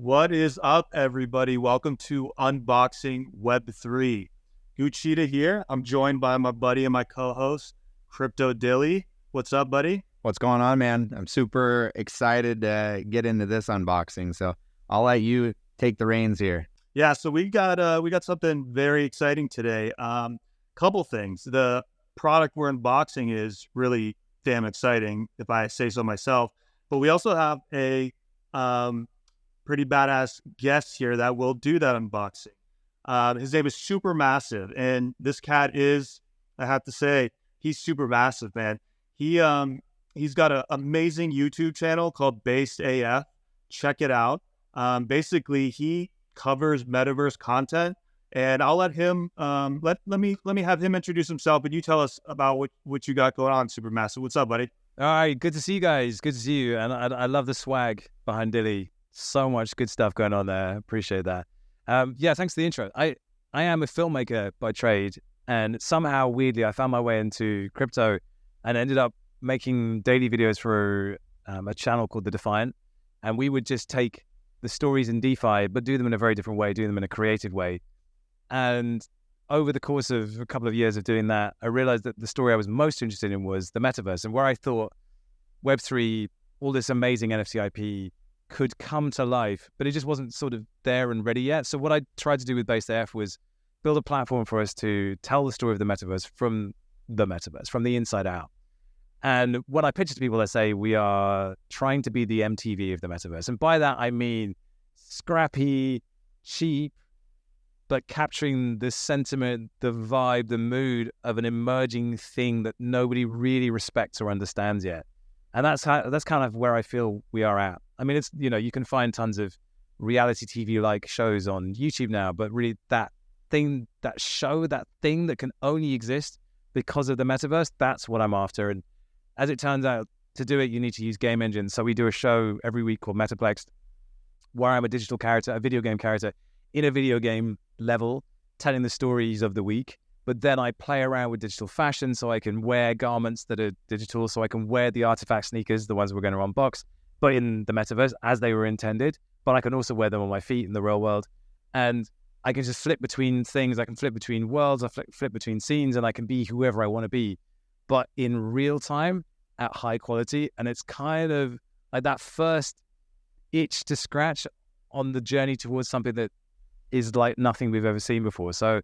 What is up, everybody? Welcome to Unboxing Web3. Guccheetah here. I'm joined by my buddy and my co-host, Cryptodilly. What's up, buddy? What's going on, man? I'm super excited to get into this unboxing, so I'll let you take the reins here. Yeah, so we got something very exciting today. Couple things. The product we're unboxing is really damn exciting, if I say so myself. But we also have a pretty badass guest here that will do that unboxing. His name is SuperMassive, and this cat is, I have to say, he's super massive, man. He's got an amazing YouTube channel called BasedAF. Check it out. Basically, he covers metaverse content, and I'll let him let me have him introduce himself. But you tell us about what you got going on, SuperMassive. What's up, buddy? All right, good to see you guys. Good to see you, and I love the swag behind Dilly. So much good stuff going on there. Appreciate that. Yeah, thanks for the intro. I am a filmmaker by trade, and somehow, weirdly, I found my way into crypto and ended up making daily videos for a channel called The Defiant. And we would just take the stories in DeFi, but do them in a very different way, do them in a creative way. And over the course of a couple of years of doing that, I realized that the story I was most interested in was the metaverse, and where I thought Web3, all this amazing NFT IP could come to life, but it just wasn't sort of there and ready yet. So what I tried to do with BasedAF was build a platform for us to tell the story of the metaverse, from the inside out. And when I pitch it to people, I say we are trying to be the MTV of the metaverse. And by that, I mean scrappy, cheap, but capturing the sentiment, the vibe, the mood of an emerging thing that nobody really respects or understands yet. And that's kind of where I feel we are at. I mean, it's, you can find tons of reality TV-like shows on YouTube now, but really that thing that can only exist because of the metaverse, that's what I'm after. And as it turns out, to do it, you need to use game engines. So we do a show every week called Metaplex, where I'm a digital character, a video game character, in a video game level, telling the stories of the week. But then I play around with digital fashion, so I can wear garments that are digital, so I can wear the artifact sneakers, the ones we're going to unbox, but in the metaverse as they were intended. But I can also wear them on my feet in the real world. And I can just flip between things. I can flip between worlds. I flip between scenes, and I can be whoever I want to be, but in real time at high quality. And it's kind of like that first itch to scratch on the journey towards something that is like nothing we've ever seen before. So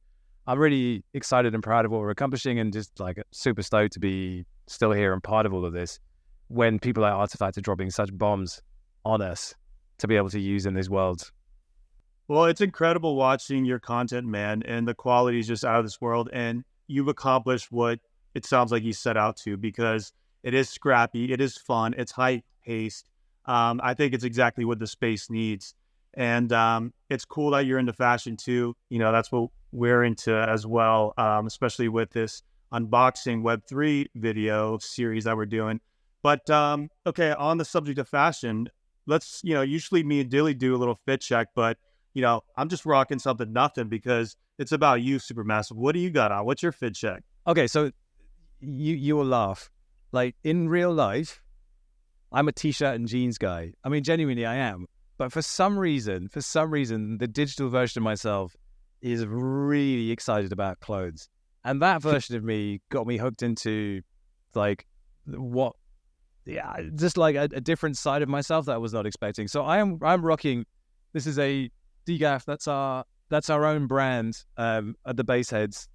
I'm really excited and proud of what we're accomplishing, and just like super stoked to be still here and part of all of this when people like Artifact are dropping such bombs on us to be able to use in this world. Well, it's incredible watching your content, man, and the quality is just out of this world. And you've accomplished what it sounds like you set out to, because it is scrappy, it is fun, it's high paced. I think it's exactly what the space needs. And it's cool that you're into fashion too. That's what we're into as well, especially with this unboxing Web3 video series that we're doing. But okay, on the subject of fashion, let's, usually me and Dilly do a little fit check, but I'm just rocking something nothing because it's about you, SuperMassive. What do you got on? What's your fit check? Okay, so you will laugh. Like, in real life, I'm a t-shirt and jeans guy. I mean, genuinely, I am. But for some reason, the digital version of myself is really excited about clothes. And that version of me got me hooked into just like a different side of myself that I was not expecting. So I'm rocking, this is a DGAF, that's our own brand at the Baseheads.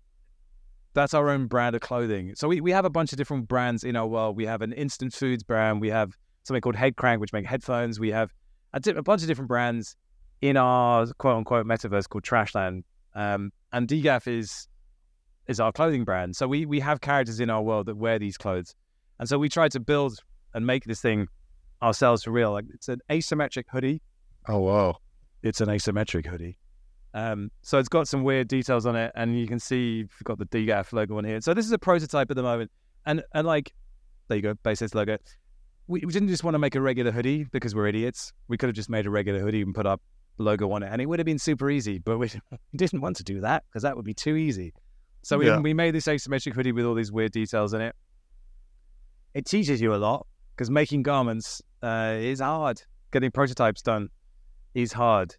That's our own brand of clothing. So we have a bunch of different brands in our world. We have an instant foods brand. We have something called Headcrank, which make headphones. We have a bunch of different brands in our quote-unquote metaverse called Trashland. And DGAF is our clothing brand. So we have characters in our world that wear these clothes. And so we try to build and make this thing ourselves for real. Like, it's an asymmetric hoodie. Oh, whoa. It's an asymmetric hoodie. So it's got some weird details on it, and you can see we've got the DGAF logo on here. So this is a prototype at the moment. And like, there you go, Baseheads logo. We didn't just want to make a regular hoodie because we're idiots. We could have just made a regular hoodie and put up the logo on it, and it would have been super easy, but we didn't want to do that because that would be too easy. So we made this asymmetric hoodie with all these weird details in it. It teaches you a lot, because making garments is hard, getting prototypes done. is hard.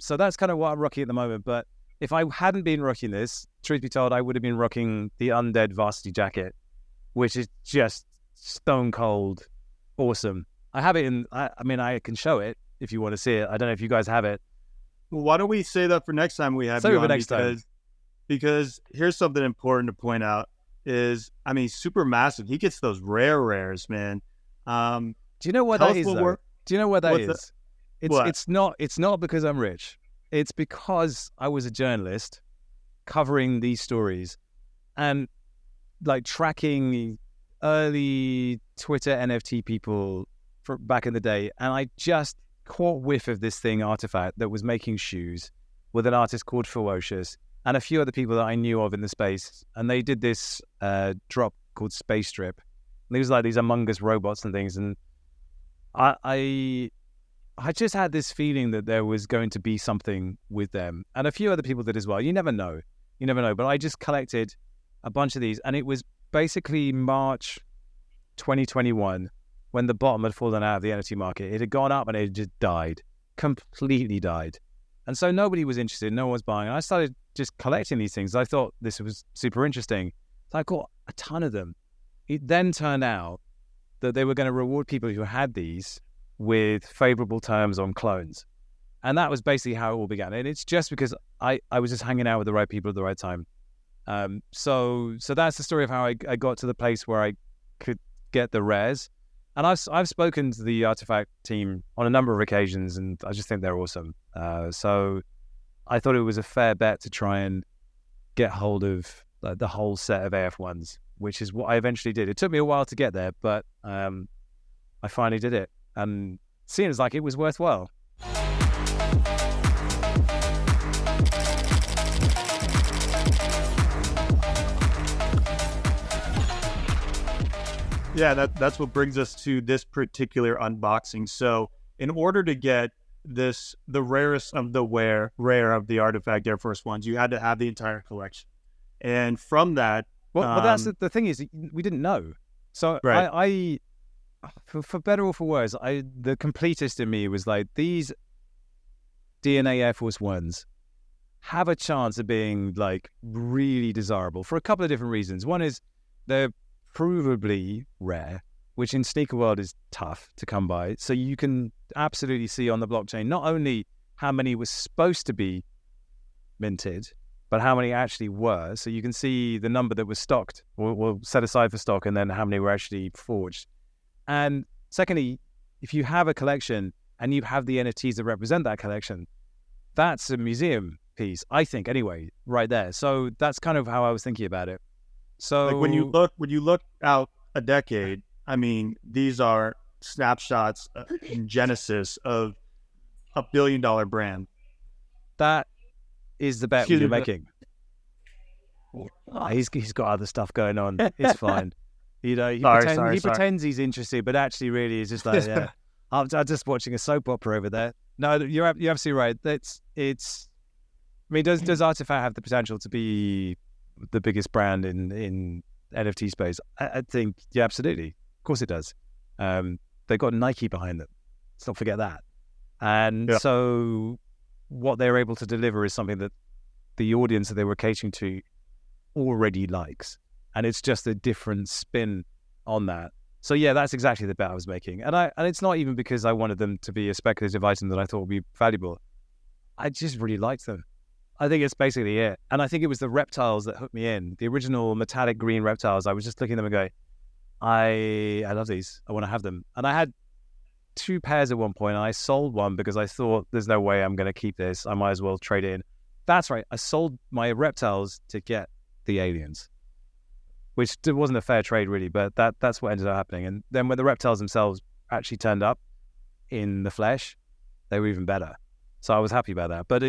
So that's kind of what I'm rocking at the moment. But if I hadn't been rocking this, truth be told, I would have been rocking the Undead varsity jacket, which is just stone cold awesome. I have it in, I mean, I can show it if you want to see it. I don't know if you guys have it. Well, why don't we say that for next time we have Save you it for on? next time. Because here's something important to point out is, I mean, SuperMassive, he gets those rares, man. Do you know what that is, though? Do you know what that is? It's not because I'm rich. It's because I was a journalist covering these stories and like tracking early Twitter NFT people from back in the day. And I just caught whiff of this thing, Artifact, that was making shoes with an artist called Ferocious and a few other people that I knew of in the space. And they did this drop called Space Strip. And it was like these Among Us robots and things. And I just had this feeling that there was going to be something with them. And a few other people did as well. You never know. But I just collected a bunch of these. And it was basically March 2021 when the bottom had fallen out of the NFT market. It had gone up and it just died. Completely died. And so nobody was interested. No one was buying. And I started just collecting these things. I thought this was super interesting. So I got a ton of them. It then turned out that they were going to reward people who had these with favorable terms on clones. And that was basically how it all began. And it's just because I was just hanging out with the right people at the right time. So that's the story of how I got to the place where I could get the rares. And I've spoken to the Artifact team on a number of occasions, and I just think they're awesome. So I thought it was a fair bet to try and get hold of the whole set of AF1s, which is what I eventually did. It took me a while to get there, but I finally did it. And it seems like it was worthwhile. Yeah, that's what brings us to this particular unboxing. So in order to get this, the rarest of the rare of the Artifact Air Force Ones, you had to have the entire collection. And from that... Well, but that's the thing is, we didn't know. So right. I for better or for worse, the completist in me was like, these DNA Air Force Ones have a chance of being like really desirable for a couple of different reasons. One is they're provably rare, which in sneaker world is tough to come by. So you can absolutely see on the blockchain not only how many was supposed to be minted, but how many actually were. So you can see the number that was stocked or set aside for stock, and then how many were actually forged. And secondly, if you have a collection and you have the NFTs that represent that collection, that's a museum piece, I think, anyway, right there. So that's kind of how I was thinking about it. So like when you look out a decade, I mean, these are snapshots in genesis of a $1 billion brand. That is the bet you're making. He's got other stuff going on. It's fine. You know, he pretends he's interested, but actually, really, he's just like, yeah, I'm just watching a soap opera over there. No, you're absolutely right. It's. I mean, does Artifact have the potential to be the biggest brand in NFT space? I think, yeah, absolutely. Of course it does. They've got Nike behind them. Let's not forget that. And so what they're able to deliver is something that the audience that they were catering to already likes. And it's just a different spin on that. So yeah, that's exactly the bet I was making. And it's not even because I wanted them to be a speculative item that I thought would be valuable. I just really liked them. I think it's basically it. And I think it was the reptiles that hooked me in. The original metallic green reptiles. I was just looking at them and going, I love these. I want to have them. And I had 2 pairs at one point, and I sold one because I thought there's no way I'm going to keep this. I might as well trade it in. That's right. I sold my reptiles to get the aliens, which wasn't a fair trade really, but that's what ended up happening. And then when the reptiles themselves actually turned up in the flesh, they were even better. So I was happy about that. But,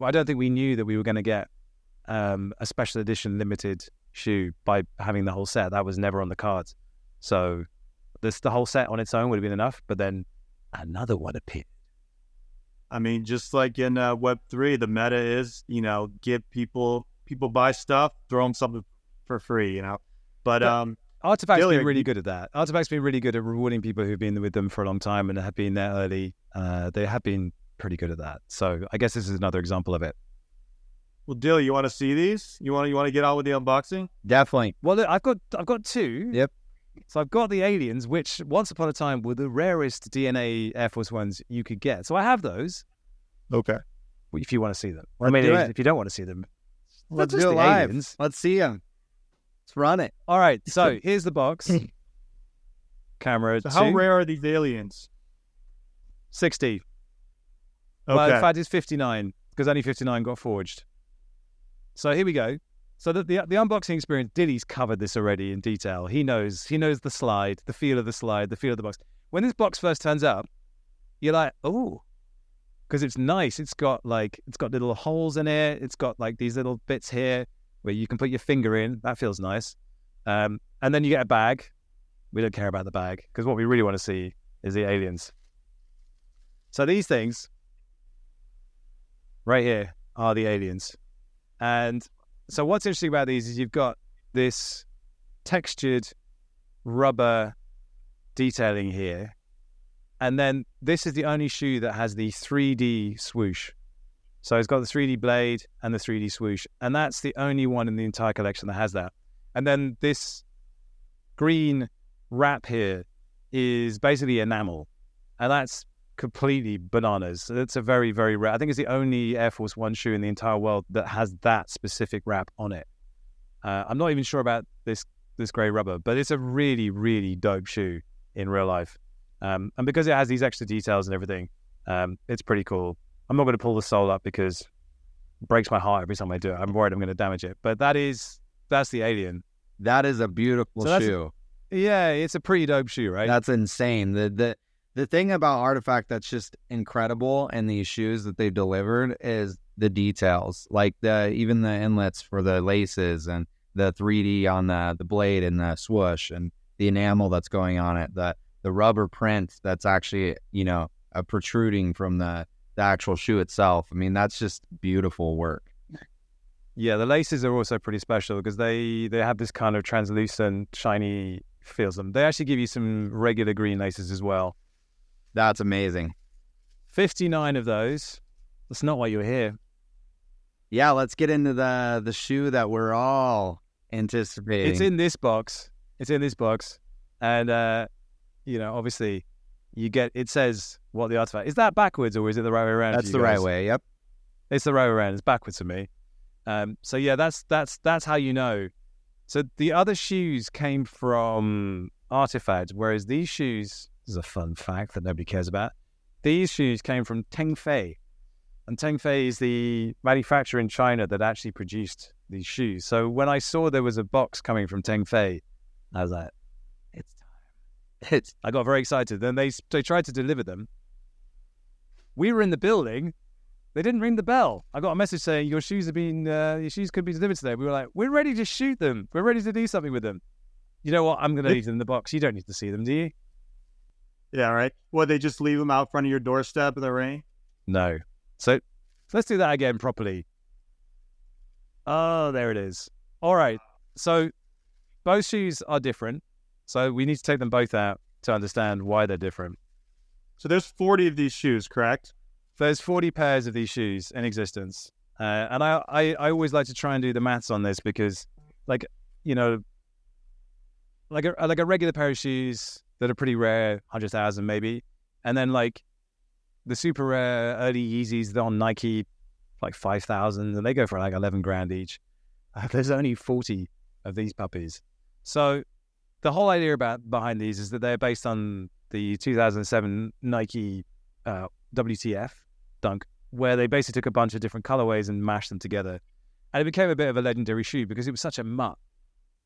I don't think we knew that we were going to get a special edition limited shoe by having the whole set. That was never on the cards. So the whole set on its own would have been enough, but then another one appeared. I mean, just like in Web3, the meta is, give people buy stuff, throw them something for free, But Artifact's Dilly, been really good at that. Artifact's been really good at rewarding people who've been with them for a long time and have been there early. They have been pretty good at that. So I guess this is another example of it. Well, Dilly, you want to see these? You want to get on with the unboxing? Definitely. Well, look, I've got two. Yep. So I've got the aliens, which once upon a time were the rarest DNA Air Force Ones you could get. So I have those. Okay. If you want to see them. Let's I mean, do it. if you don't want to see them, Let's just do it the live. aliens. Let's see them. Let's run it. All right. So here's the box. Camera So 2. how rare are these aliens? 60. Okay. Well, in fact, it's 59 because only 59 got forged. So here we go. So the unboxing experience, Dilly's covered this already in detail. He knows the slide, the feel of the slide, the feel of the box. When this box first turns up, you're like, oh, because it's nice. It's got little holes in it. It's got like these little bits here where you can put your finger in. That feels nice. And then you get a bag. We don't care about the bag because what we really want to see is the aliens. So these things right here are the aliens. And so what's interesting about these is you've got this textured rubber detailing here. And then this is the only shoe that has the 3D swoosh. So it's got the 3D blade and the 3D swoosh. And that's the only one in the entire collection that has that. And then this green wrap here is basically enamel. And that's completely bananas. So it's a very, very rare. I think it's the only Air Force One shoe in the entire world that has that specific wrap on it. I'm not even sure about this grey rubber, but it's a really, really dope shoe in real life. And because it has these extra details and everything, it's pretty cool. I'm not going to pull the sole up because it breaks my heart every time I do it. I'm worried I'm going to damage it. But that's the alien. That is a beautiful shoe. Yeah, it's a pretty dope shoe, right? That's insane. The thing about Artifact that's just incredible in these shoes that they've delivered is the details, like even the inlets for the laces and the 3D on the blade and the swoosh and the enamel that's going on it, the rubber print that's actually, protruding from the actual shoe itself. I mean, that's just beautiful work. Yeah, the laces are also pretty special because they have this kind of translucent, shiny feel to them. They actually give you some regular green laces as well. That's amazing. 59 of those. That's not why you were here. Yeah, let's get into the shoe that we're all anticipating. It's in this box. And, obviously, it says what the artifact. Is that backwards or is it the right way around? That's the right way, yep. It's the right way around. It's backwards for me. So, yeah, that's how you know. So the other shoes came from Artifact, whereas these shoes, this is a fun fact that nobody cares about, these shoes came from Tengfei. And Tengfei is the manufacturer in China that actually produced these shoes. So when I saw there was a box coming from Tengfei, I was like, it's time. I got very excited. Then they tried to deliver them. We were in the building. They didn't ring the bell. I got a message saying your shoes could be delivered today. We were like, we're ready to shoot them. We're ready to do something with them. You know what? I'm going to leave them in the box. You don't need to see them, do you? Yeah, right. Well, they just leave them out front of your doorstep in the rain? No. So let's do that again properly. Oh, there it is. All right. So both shoes are different. So we need to take them both out to understand why they're different. So there's 40 of these shoes, correct? There's 40 pairs of these shoes in existence. And I always like to try and do the maths on this because, like a regular pair of shoes that are pretty rare, 100,000 maybe. And then like the super rare early Yeezys on Nike, like 5,000, and they go for like 11 grand each. There's only 40 of these puppies. So the whole idea behind these is that they're based on the 2007 Nike WTF Dunk, where they basically took a bunch of different colorways and mashed them together. And it became a bit of a legendary shoe because it was such a mutt.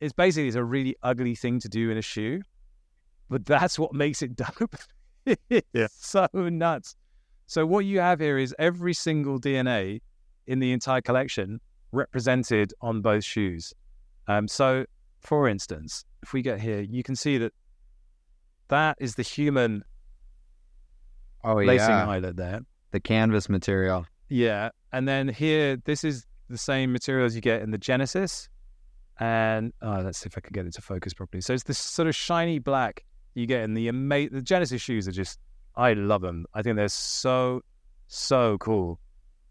It's a really ugly thing to do in a shoe, but that's what makes it dope. It's so nuts. So what you have here is every single DNA in the entire collection represented on both shoes. So, for instance, if we get here, you can see that is the human lacing eyelet there. The canvas material. Yeah. And then here, this is the same materials you get in the Genesis And let's see if I can get it to focus properly. So it's this sort of shiny black you get in the Genesis shoes are just, I love them. I think they're so cool.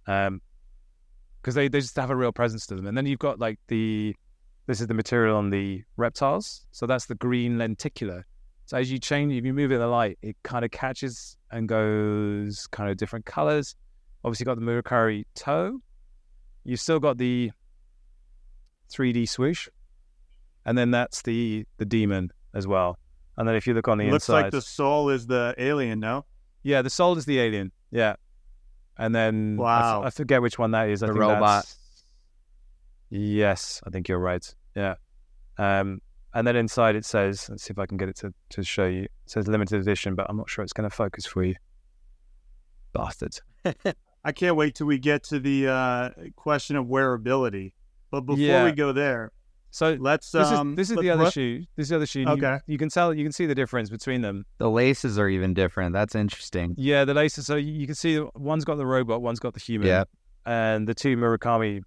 Because they just have a real presence to them. And then you've got like this is the material on the reptiles. So that's the green lenticular. So as you change, if you move it in the light, it kind of catches and goes kind of different colors. Obviously got the Murakami toe. You've still got the 3D swoosh. And then that's the demon as well. And then if you look on the looks inside. like the sole is the alien, no? Yeah, the sole is the alien. Yeah. And then wow. I forget which one that is. I The think robot. Yes, I think you're right. Yeah. And then inside it says, let's see if I can get it to show you. It says limited edition, but I'm not sure it's going to focus for you. Bastard. I can't wait till we get to the question of wearability. But before we go there, so let's this is the other shoe. This is the other shoe. Okay. You can see the difference between them. The laces are even different. That's interesting. Yeah, the laces. So you can see one's got the robot, one's got the human. Yeah. And the two Murakami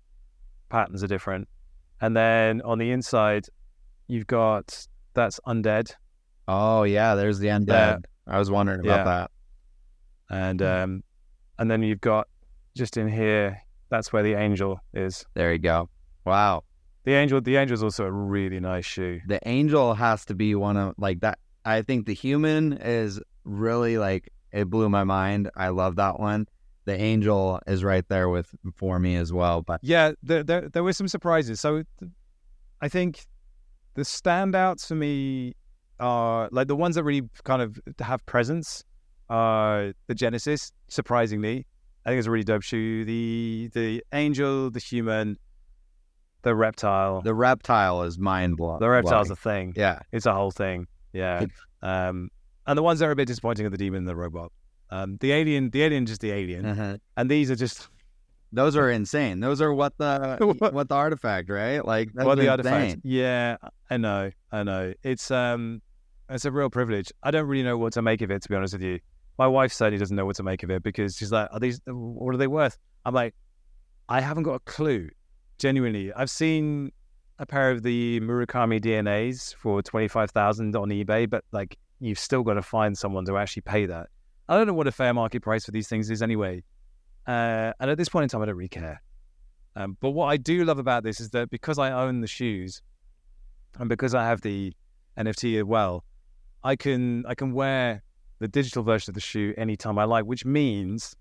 patterns are different. And then on the inside, you've got that's undead. Oh yeah, there's the undead. I was wondering about that. And then you've got just in here, that's where the angel is. There you go. Wow. The angel's also a really nice shoe. The angel has to be one of like that. I think the human is really like, it blew my mind. I love that one. The angel is right there for me as well. But yeah, there were some surprises. So I think the standouts for me are like the ones that really kind of have presence are the Genesis, surprisingly. I think it's a really dope shoe. The angel, the human, the reptile. The reptile is mind blowing. The reptile's a thing. Yeah. It's a whole thing. Yeah. And the ones that are a bit disappointing are the demon and the robot. The alien, just the alien. Uh-huh. And these are just... Those are insane. Those are what the artifact, right? Like, that's what the insane. artifact. Yeah, I know. It's a real privilege. I don't really know what to make of it, to be honest with you. My wife certainly doesn't know what to make of it because she's like, what are they worth? I'm like, I haven't got a clue. Genuinely. I've seen a pair of the Murakami DNAs for $25,000 on eBay, but like, you've still got to find someone to actually pay that. I don't know what a fair market price for these things is anyway. And at this point in time, I don't really care. But what I do love about this is that because I own the shoes and because I have the NFT as well, I can wear the digital version of the shoe anytime I like, which means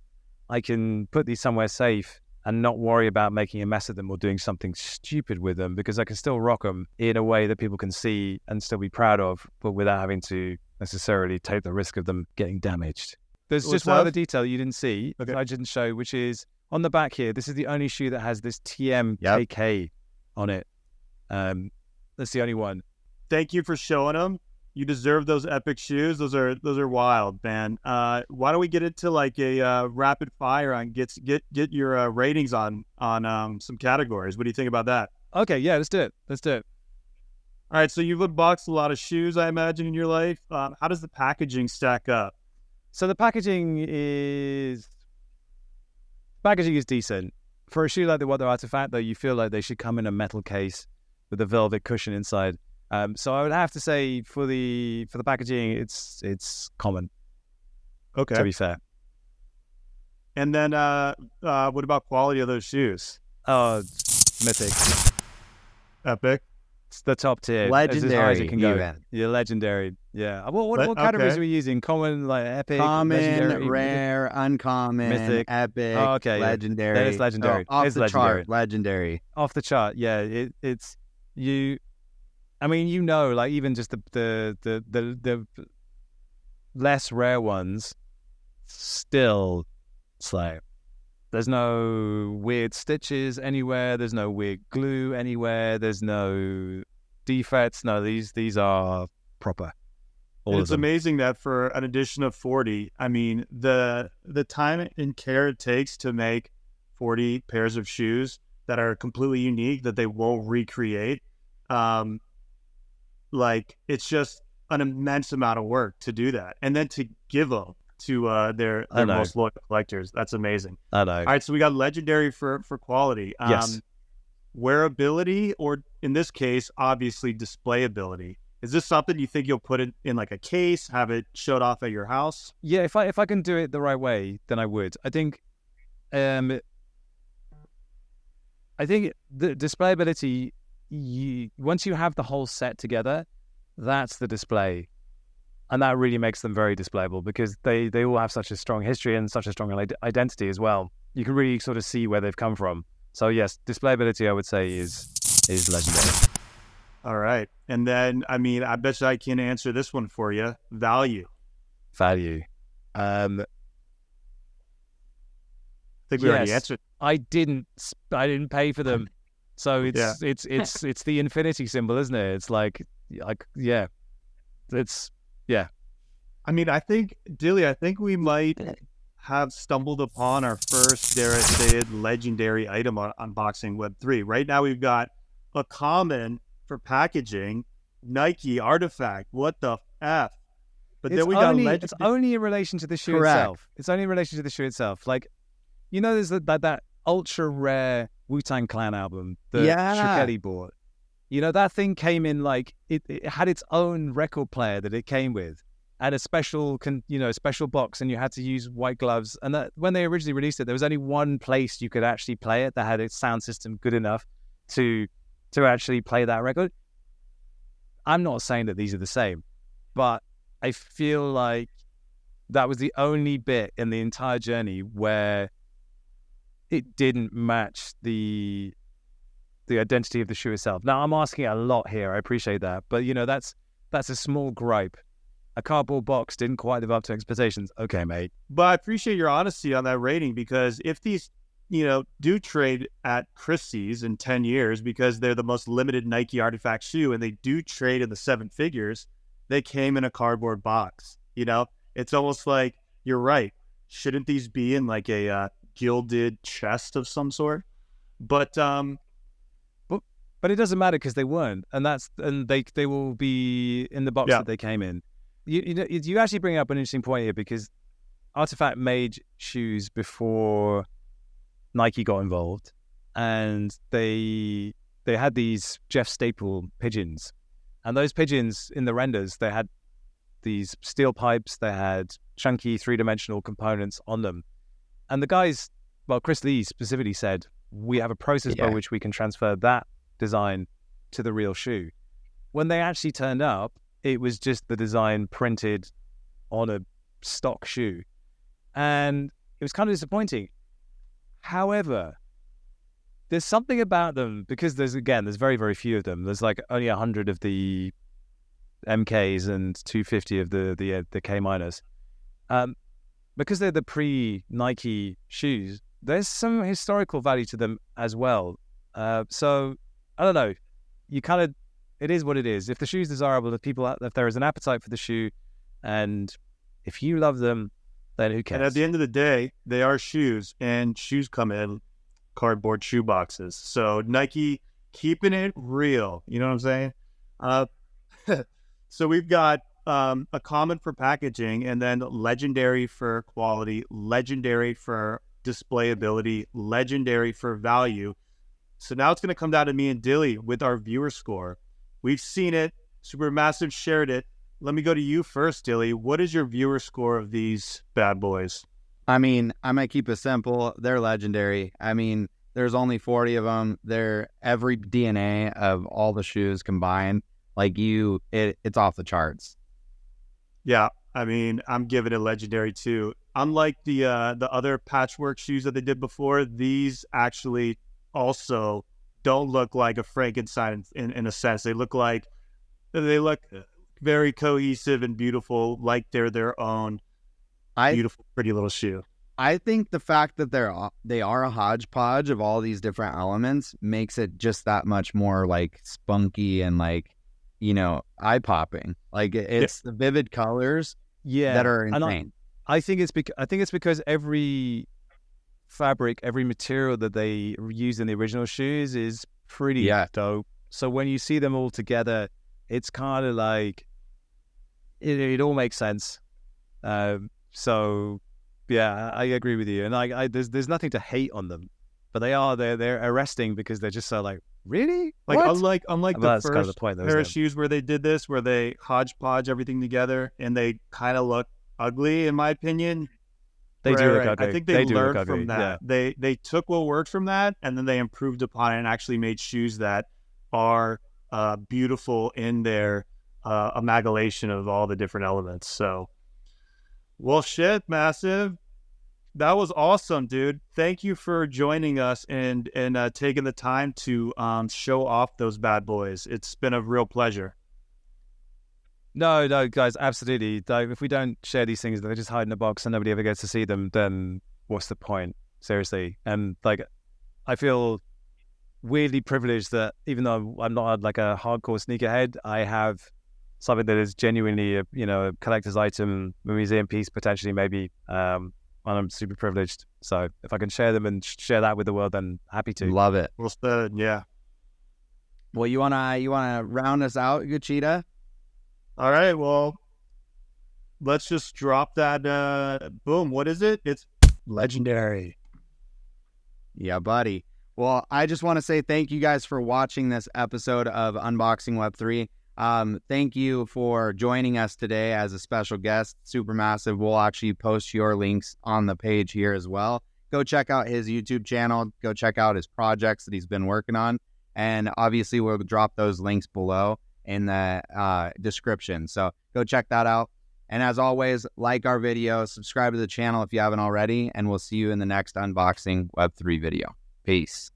I can put these somewhere safe and not worry about making a mess of them or doing something stupid with them because I can still rock them in a way that people can see and still be proud of, but without having to necessarily take the risk of them getting damaged. There's just one other detail you didn't see that I didn't show, which is on the back here. This is the only shoe that has this TMKK on it. That's the only one. Thank you for showing them. You deserve those epic shoes. Those are wild, man. Why don't we get into like a rapid fire on get your ratings on some categories? What do you think about that? Okay, yeah, let's do it. All right, so you've unboxed a lot of shoes, I imagine, in your life. How does the packaging stack up? So the packaging is decent. For a shoe like the What the Artifact, though, you feel like they should come in a metal case with a velvet cushion inside. So I would have to say for the packaging, it's common. Okay. To be fair. And then what about quality of those shoes? Oh, mythic. Epic. It's the top tier. Legendary. As high as it can go. Even. Yeah, legendary. Yeah. What categories are we using? Common, like epic, common, legendary, rare, uncommon, mythic, epic, legendary. legendary. It's legendary. Off it's the legendary. chart, legendary. Off the chart. Yeah. It's you. I mean, you know, like even just the less rare ones still slay. There's no weird stitches anywhere. There's no weird glue anywhere. There's no defects. No, these are proper. It's amazing that for an edition of 40, I mean, the time and care it takes to make 40 pairs of shoes that are completely unique that they won't recreate. Like, it's just an immense amount of work to do that. And then to give them to their most loyal collectors. That's amazing. I know. All right, so we got legendary for quality. Yes. wearability, or in this case, obviously displayability? Is this something you think you'll put it in like a case, have it showed off at your house? Yeah, if I can do it the right way, then I would. I think the displayability, once you have the whole set together, that's the display. And that really makes them very displayable because they all have such a strong history and such a strong identity as well. You can really sort of see where they've come from. So yes, displayability, I would say, is legendary. All right. And then, I mean, I bet you I can answer this one for you. Value. Value. I think we already answered. I didn't pay for them. So it's the infinity symbol, isn't it? It's like yeah. It's yeah. I mean, I think we might have stumbled upon our first, dare I say it, legendary item on Unboxing Web3. Right now we've got a common for packaging, Nike artifact. What the F? But then we got it's only in relation to the shoe itself. It's only in relation to the shoe itself. Like, you know, there's that ultra rare Wu-Tang Clan album that Kelly bought. You know, that thing came in like it had its own record player that it came with, and a special special box, and you had to use white gloves. And that when they originally released it, there was only one place you could actually play it that had its sound system good enough to actually play that record. I'm not saying that these are the same, but I feel like that was the only bit in the entire journey where it didn't match the identity of the shoe itself. Now, I'm asking a lot here. I appreciate that. But, you know, that's a small gripe. A cardboard box didn't quite live up to expectations. Okay, mate. But I appreciate your honesty on that rating, because if these, do trade at Christie's in 10 years because they're the most limited Nike artifact shoe and they do trade in the 7 figures, they came in a cardboard box. It's almost like, you're right. Shouldn't these be in like a gilded chest of some sort? But it doesn't matter because they weren't, and they will be in the box that they came in. You actually bring up an interesting point here, because Artifact made shoes before Nike got involved, and they had these Jeff Staple pigeons, and those pigeons in the renders, they had these steel pipes, they had chunky 3-dimensional components on them, and the guys, Chris Lee specifically said, we have a process by which we can transfer that design to the real shoe. When they actually turned up, it was just the design printed on a stock shoe, and it was kind of disappointing. However, there's something about them, because there's very, very few of them. There's like only 100 of the MKs and 250 of the K minus. Because they're the pre-Nike shoes, there's some historical value to them as well. So I don't know. It is what it is. If the shoe's desirable, if there is an appetite for the shoe, and if you love them, then who cares? And at the end of the day, they are shoes, and shoes come in cardboard shoe boxes. So Nike keeping it real. You know what I'm saying? So we've got a common for packaging, and then legendary for quality, legendary for displayability, legendary for value. So now it's going to come down to me and Dilly with our viewer score. We've seen it. SuperMassive shared it. Let me go to you first, Dilly. What is your viewer score of these bad boys? I mean, I might keep it simple. They're legendary. I mean, there's only 40 of them. They're every DNA of all the shoes combined. Like it's off the charts. Yeah, I mean, I'm giving it legendary too. Unlike the other patchwork shoes that they did before, these actually also don't look like a Frankenstein in a sense. They look very cohesive and beautiful, like they're their own beautiful, pretty little shoe. I think the fact that they are a hodgepodge of all these different elements makes it just that much more like spunky and like, eye popping. Like it's the vivid colors that are insane. I think it's because every fabric, every material that they used in the original shoes is pretty dope. So when you see them all together, it's kind of like it all makes sense. So yeah, I agree with you, and there's nothing to hate on them, but they're arresting because they're just so like, really? Like, What? unlike Well, the that's first kind of the point, though, pair isn't of it? shoes where they did this, where they hodgepodge everything together and they kind of look ugly, in my opinion. They do look Right. ugly. I think they do look learned ugly. from that. They took what worked from that, and then they improved upon it and actually made shoes that are beautiful in their amalgamation of all the different elements. So, well, shit, Massive. That was awesome, dude. Thank you for joining us and taking the time to show off those bad boys. It's been a real pleasure. No, guys, absolutely. Like, if we don't share these things, they just hide in a box and nobody ever gets to see them, then what's the point? Seriously. And like, I feel weirdly privileged that even though I'm not like a hardcore sneakerhead, I have something that is genuinely a collector's item, a museum piece, potentially, maybe. And I'm super privileged. So if I can share them and share that with the world, then happy to. Love it. Well said. Yeah. Well, you wanna round us out, Guccheetah? All right. Well, let's just drop that. Boom. What is it? It's legendary. Yeah, buddy. Well, I just want to say thank you guys for watching this episode of Unboxing Web3. Thank you for joining us today as a special guest, SuperMassive. We'll actually post your links on the page here as well. Go check out his YouTube channel. Go check out his projects that he's been working on. And obviously, we'll drop those links below in the description. So go check that out. And as always, like our video, subscribe to the channel if you haven't already, and we'll see you in the next Unboxing Web3 video. Peace.